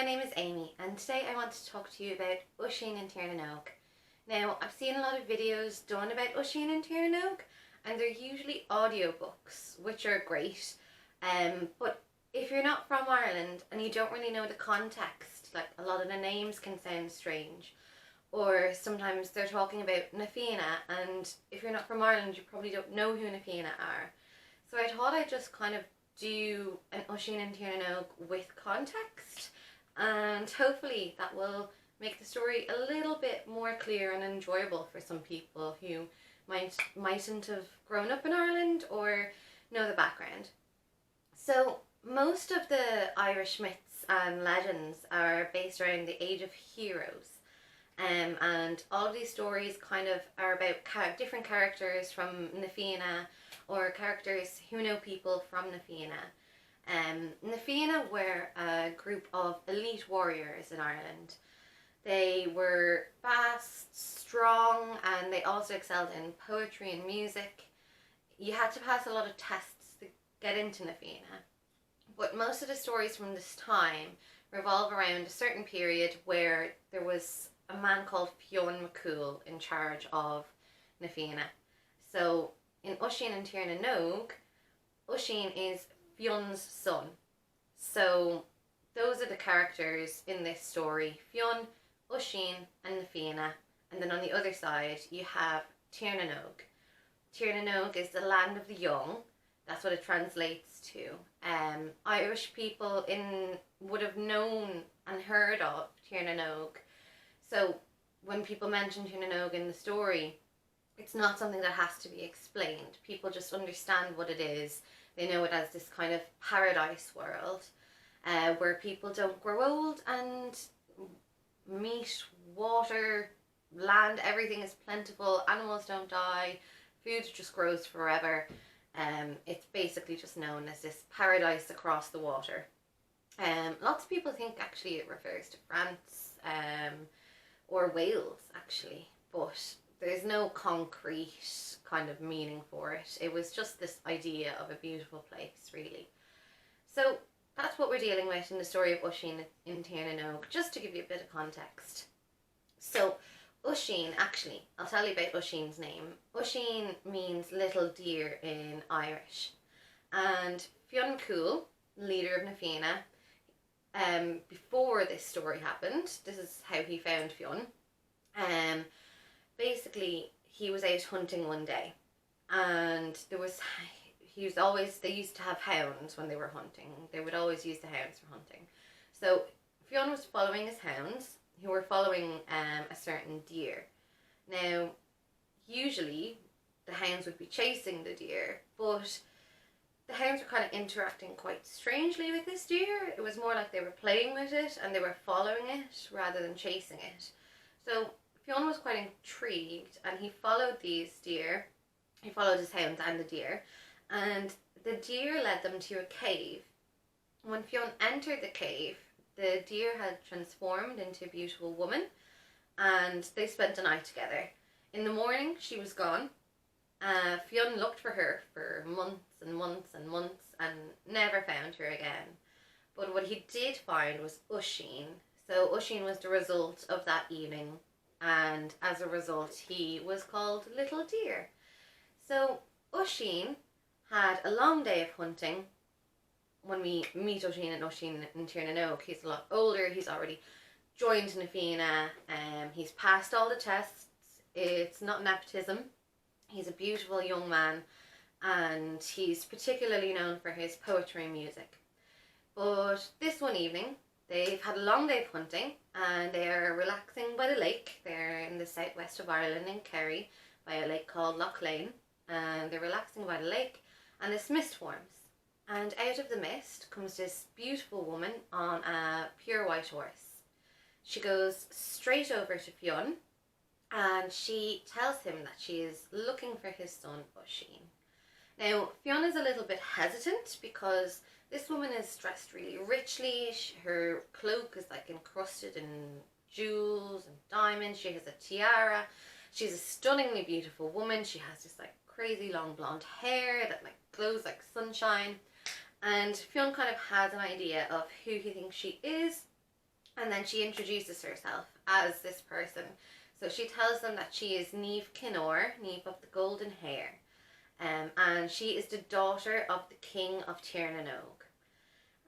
my name is Amy and today I want to talk to you about Oisin and Tiernanog. Now, I've seen a lot of videos done about Oisin and Tiernanog and they're usually audiobooks, which are great. But if you're not from Ireland and you don't really know the context, like a lot of the names can sound strange, or sometimes they're talking about Na Fianna, and if you're not from Ireland you probably don't know who Na Fianna are. So I thought I'd just kind of do an Oisin and Tiernanog with context, and hopefully that will make the story a little bit more clear and enjoyable for some people who mightn't have grown up in Ireland or know the background. So most of the Irish myths and legends are based around the age of heroes. And all of these stories kind of are about different characters from Na Fianna, or characters who know people from Na Fianna. Na Fianna were a group of elite warriors in Ireland. They were fast, strong, and they also excelled in poetry and music. You had to pass a lot of tests to get into Na Fianna. But most of the stories from this time revolve around a certain period where there was a man called Fionn McCool in charge of Na Fianna. So in Oisin and Tiernanog, Oisin is Fionn's son. So those are the characters in this story: Fionn, Oisin and Na Fianna. And then on the other side you have Tiernanog. Tiernanog is the land of the young. That's what it translates to. Irish people would have known and heard of Tiernanog. So when people mention Tiernanog in the story, it's not something that has to be explained. People just understand what it is. They know it as this kind of paradise world where people don't grow old, and meat, water, land, everything is plentiful. Animals don't die. Food just grows forever. It's basically just known as this paradise across the water. Lots of people think actually it refers to France or Wales actually, but there's no concrete kind of meaning for it. It was just this idea of a beautiful place, really. So that's what we're dealing with in the story of Oisin in Tiernanog, just to give you a bit of context. So Oisin, actually, I'll tell you about Oisin's name. Oisin means little deer in Irish. And Fionn McCool, leader of Na Fianna, before this story happened, this is how he found Fionn. Basically, he was out hunting one day, and they used to have hounds when they were hunting. They would always use the hounds for hunting. So Fionn was following his hounds, who were following a certain deer. Now, usually the hounds would be chasing the deer, but the hounds were kind of interacting quite strangely with this deer. It was more like they were playing with it and they were following it rather than chasing it. So Fionn was quite intrigued and he followed these deer. He followed his hounds and the deer, and the deer led them to a cave. When Fionn entered the cave, the deer had transformed into a beautiful woman, and they spent the night together. In the morning, she was gone. Fionn looked for her for months and months and months and never found her again. But what he did find was Oisin. So Oisin was the result of that evening, and as a result he was called Little Deer. So Oisin had a long day of hunting. When we meet Oisin and Tiernanog, he's a lot older. He's already joined Na Fianna. He's passed all the tests. It's not nepotism. He's a beautiful young man, and he's particularly known for his poetry and music. But this one evening, they've had a long day of hunting, and they're relaxing by the lake. They're in the southwest of Ireland in Kerry, by a lake called Loch Lane, and they're relaxing by the lake, and this mist forms. And out of the mist comes this beautiful woman on a pure white horse. She goes straight over to Fionn, and she tells him that she is looking for his son Oisin. Now, Fionn is a little bit hesitant because this woman is dressed really richly. Her cloak is like encrusted in jewels and diamonds. She has a tiara. She's a stunningly beautiful woman. She has this like crazy long blonde hair that like glows like sunshine. And Fionn kind of has an idea of who he thinks she is, And then she introduces herself as this person. So she tells them that she is Niamh Kinor, Niamh of the golden hair. And she is the daughter of the king of Tir na Nog.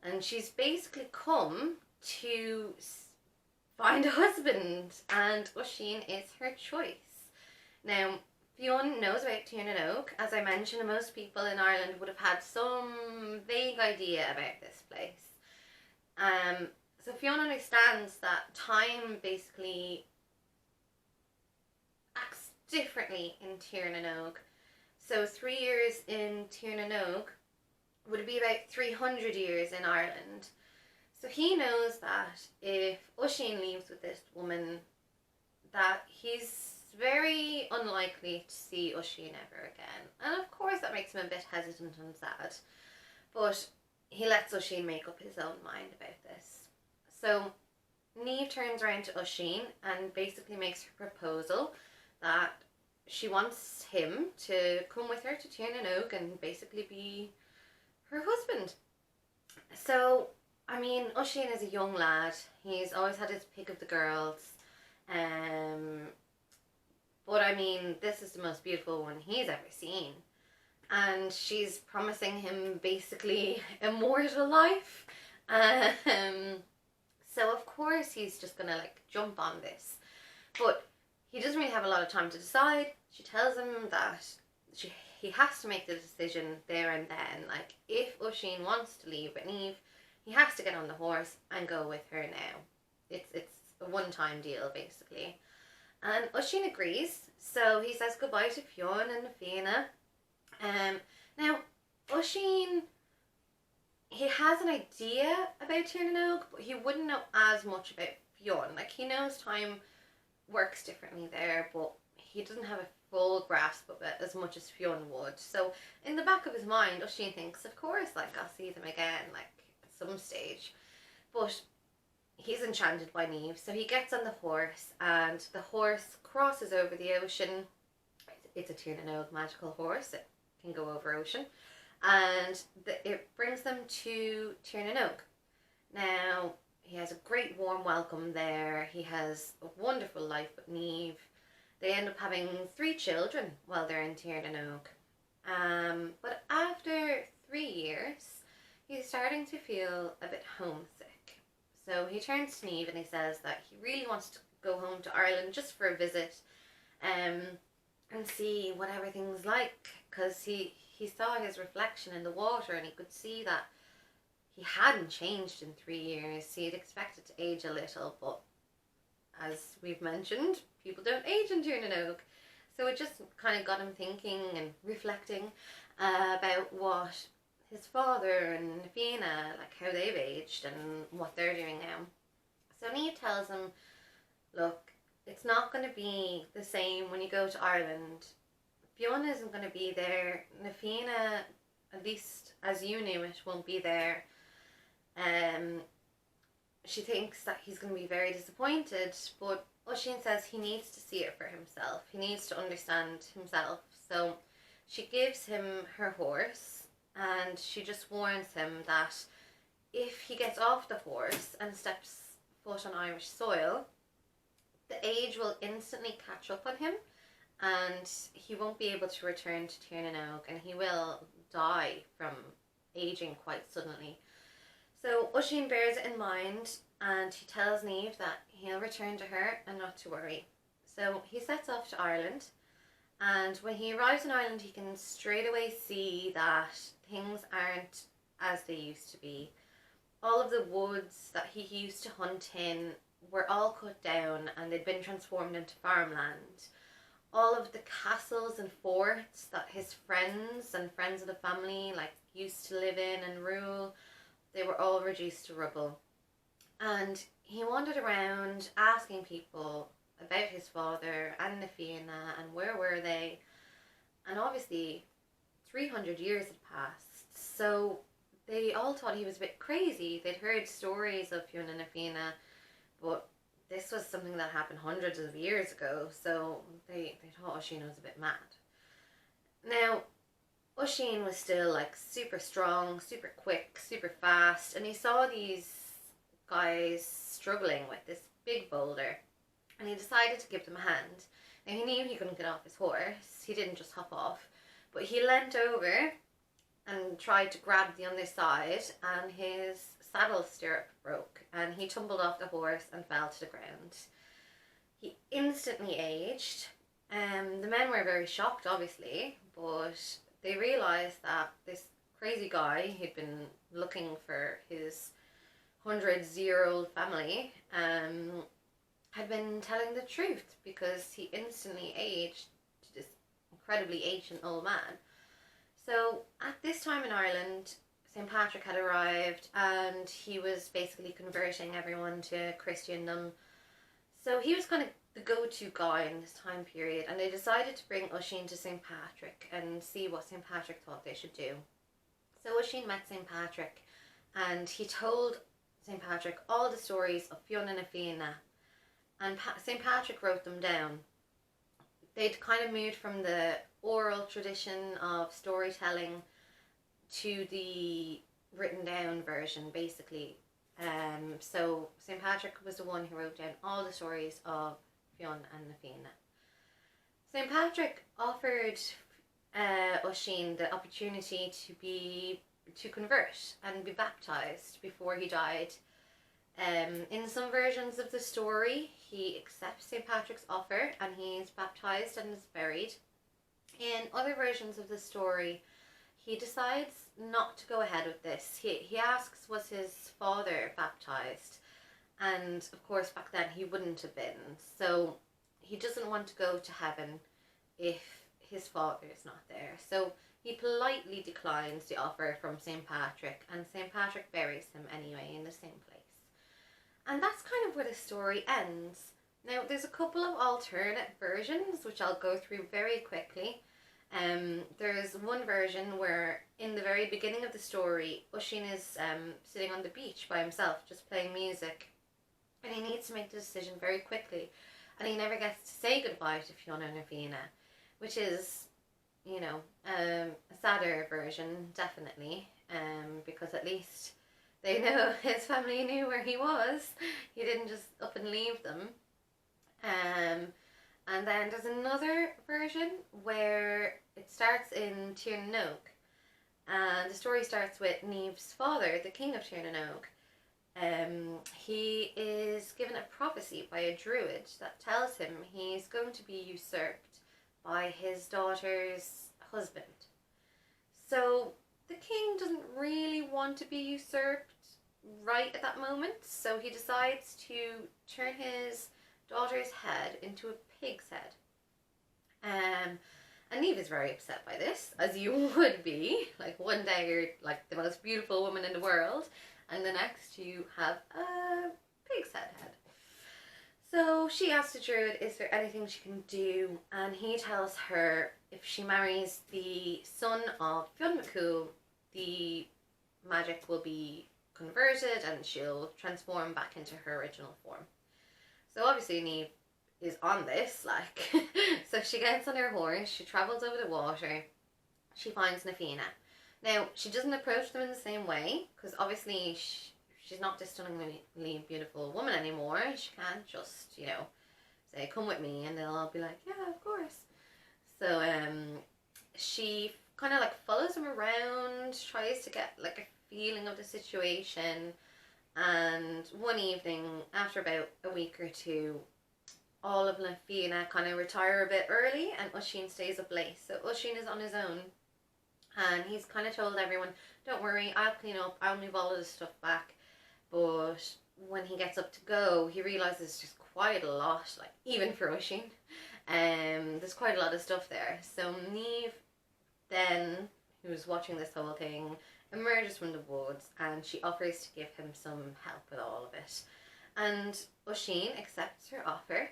And she's basically come to find a husband, and Oisin is her choice. Now, Fionn knows about Tir na Nog. As I mentioned, most people in Ireland would have had some vague idea about this place. So Fionn understands that time basically acts differently in Tir na Nog. So 3 years in Tir na Nog would be about 300 years in Ireland. So he knows that if Oisin leaves with this woman, that he's very unlikely to see Oisin ever again. And of course that makes him a bit hesitant and sad. But he lets Oisin make up his own mind about this. So Niamh turns around to Oisin and basically makes her proposal that she wants him to come with her to Tir na Nog and basically be her husband. So, I mean, Oisin is a young lad. He's always had his pick of the girls. But I mean, this is the most beautiful one he's ever seen. And she's promising him basically immortal life. So of course he's just gonna like jump on this. But he doesn't really have a lot of time to decide. She tells him that he has to make the decision there and then. Like, if Oisin wants to leave with Niamh, he has to get on the horse and go with her now. It's a one-time deal, basically. And Oisin agrees, so he says goodbye to Fionn and Fianna. Now, Oisin, he has an idea about Tir na Nog, but he wouldn't know as much about Fionn. Like, he knows time works differently there, but he doesn't have a full grasp of it as much as Fionn would. So in the back of his mind, Oisin thinks, of course, like, I'll see them again, like, at some stage. But he's enchanted by Niamh, so he gets on the horse, and the horse crosses over the ocean. It's a Tir na Nog magical horse. It can go over ocean. And it brings them to Tir na Nog. Now, he has a great warm welcome there. He has a wonderful life with Niamh. They end up having 3 children while they're in Tir na Nog. But after 3 years, he's starting to feel a bit homesick. So he turns to Niamh and he says that he really wants to go home to Ireland just for a visit and see what everything's like. Because he saw his reflection in the water and he could see that he hadn't changed in 3 years. He had expected to age a little, but as we've mentioned, people don't age in Tir na Nog. So it just kind of got him thinking and reflecting about what his father and Fianna, like how they've aged and what they're doing now. So Niamh tells him, look, it's not going to be the same when you go to Ireland. Fiona isn't going to be there. Fianna, at least as you knew it, won't be there. She thinks that he's going to be very disappointed, but Oisin says he needs to see it for himself. He needs to understand himself. So she gives him her horse, and she just warns him that if he gets off the horse and steps foot on Irish soil, the age will instantly catch up on him, and he won't be able to return to Tir na Nog, and he will die from aging quite suddenly. So Oisin bears it in mind, and he tells Niamh that he'll return to her and not to worry. So he sets off to Ireland, and when he arrives in Ireland, he can straight away see that things aren't as they used to be. All of the woods that he used to hunt in were all cut down and they'd been transformed into farmland. All of the castles and forts that his friends and friends of the family like used to live in and rule, they were all reduced to rubble. And he wandered around asking people about his father and the Fianna and where were they. And obviously 300 years had passed, so they all thought he was a bit crazy. They'd heard stories of Fiona and Fianna, but this was something that happened hundreds of years ago, so they thought Oisin was a bit mad. Now, Oisin was still like super strong, super quick, super fast, and he saw these guys struggling with this big boulder, and he decided to give them a hand. Now he knew he couldn't get off his horse, he didn't just hop off, but he leant over and tried to grab the underside, and his saddle stirrup broke and he tumbled off the horse and fell to the ground. He instantly aged. The men were very shocked, obviously, but they realised that this crazy guy who'd been looking for his hundreds-year-old family had been telling the truth, because he instantly aged to this incredibly ancient old man. So at this time in Ireland, St. Patrick had arrived and he was basically converting everyone to Christendom. So he was kind of the go-to guy in this time period, and they decided to bring Oisin to St. Patrick and see what St. Patrick thought they should do. So Oisin met St. Patrick and he told St. Patrick all the stories of Fionn and Fianna, and St. Patrick wrote them down. They'd kind of moved from the oral tradition of storytelling to the written down version, basically. So St. Patrick was the one who wrote down all the stories of Fionn and Fianna. St. Patrick offered Oisin the opportunity to convert and be baptised before he died. In some versions of the story, he accepts St. Patrick's offer and he's baptised and is buried. In other versions of the story, he decides not to go ahead with this. He asks, was his father baptised? And of course back then he wouldn't have been. So he doesn't want to go to heaven if his father is not there. So he politely declines the offer from St. Patrick, and St. Patrick buries him anyway in the same place. And that's kind of where the story ends. Now there's a couple of alternate versions which I'll go through very quickly. There's one version where in the very beginning of the story, Oisin is sitting on the beach by himself just playing music, and he needs to make the decision very quickly, and he never gets to say goodbye to Fiona and Fianna, which is, you know, a sadder version, definitely, because at least they know his family knew where he was. He didn't just up and leave them. And then there's another version where it starts in Tirnanoke, and the story starts with Niamh's father, the king of Tirnanoke. He is given a prophecy by a druid that tells him he's going to be usurped by his daughter's husband. So the king doesn't really want to be usurped right at that moment, so he decides to turn his daughter's head into a pig's head. And Niamh is very upset by this, as you would be. Like, one day you're like the most beautiful woman in the world, and the next you have a pig's head. So she asks the druid, is there anything she can do? And he tells her if she marries the son of Fionn McCool, the magic will be converted and she'll transform back into her original form. So obviously Niamh is on this, like, so she gets on her horse, she travels over the water, she finds Fianna. Now, she doesn't approach them in the same way, because obviously she's not this stunningly beautiful woman anymore. She can't just, you know, say, come with me, and they'll all be like, yeah, of course. So, she kind of like follows him around, tries to get like a feeling of the situation, and one evening, after about a week or two, all of Fianna kind of retire a bit early, and Oisin stays up late. So Oisin is on his own, and he's kind of told everyone, don't worry, I'll clean up, I'll move all of the stuff back. But when he gets up to go, he realises there's quite a lot, like, even for Oisin, there's quite a lot of stuff there. So Niamh then, who's watching this whole thing, emerges from the woods, and she offers to give him some help with all of it. And Oisin accepts her offer,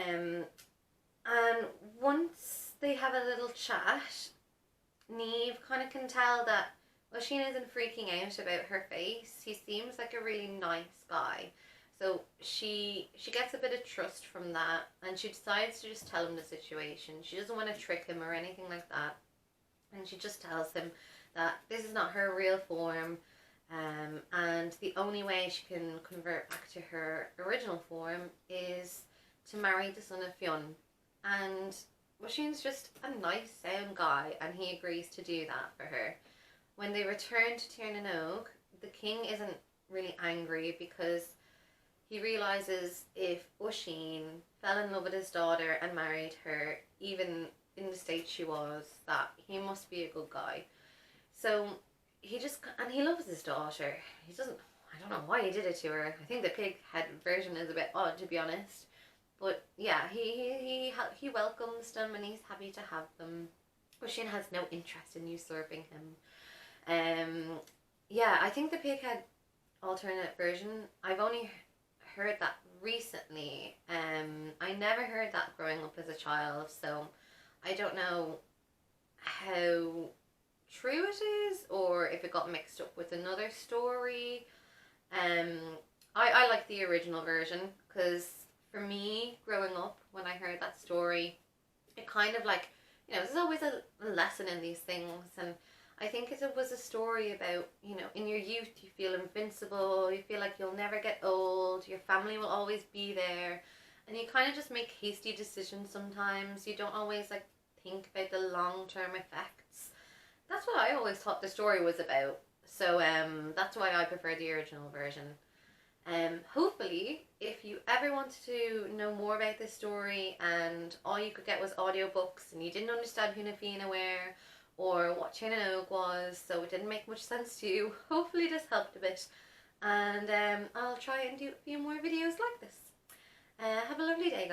and once they have a little chat, Niamh kind of can tell that Oisin isn't freaking out about her face. He seems like a really nice guy. So she gets a bit of trust from that, and she decides to just tell him the situation. She doesn't want to trick him or anything like that. And she just tells him that this is not her real form. And the only way she can convert back to her original form is to marry the son of Fionn. And Oisin's just a nice sound guy, and he agrees to do that for her. When they return to Tir na Nog, the king isn't really angry because he realizes if Oisin fell in love with his daughter and married her, even in the state she was, that he must be a good guy. So and he loves his daughter. He doesn't, I don't know why he did it to her. I think the pig head version is a bit odd, to be honest. But yeah, he welcomes them and he's happy to have them. Oisin has no interest in usurping him. Yeah, I think the pighead alternate version, I've only heard that recently. I never heard that growing up as a child, so I don't know how true it is or if it got mixed up with another story. I like the original version because for me, growing up, when I heard that story, it kind of like, there's always a lesson in these things, and I think it was a story about, in your youth you feel invincible, you feel like you'll never get old, your family will always be there, and you kind of just make hasty decisions sometimes. You don't always like think about the long-term effects. That's what I always thought the story was about. So that's why I prefer the original version. Hopefully, if you ever wanted to know more about this story and all you could get was audiobooks and you didn't understand who Na Fianna were or what Tir na Nog was, so it didn't make much sense to you, hopefully this helped a bit. And I'll try and do a few more videos like this. Have a lovely day, guys.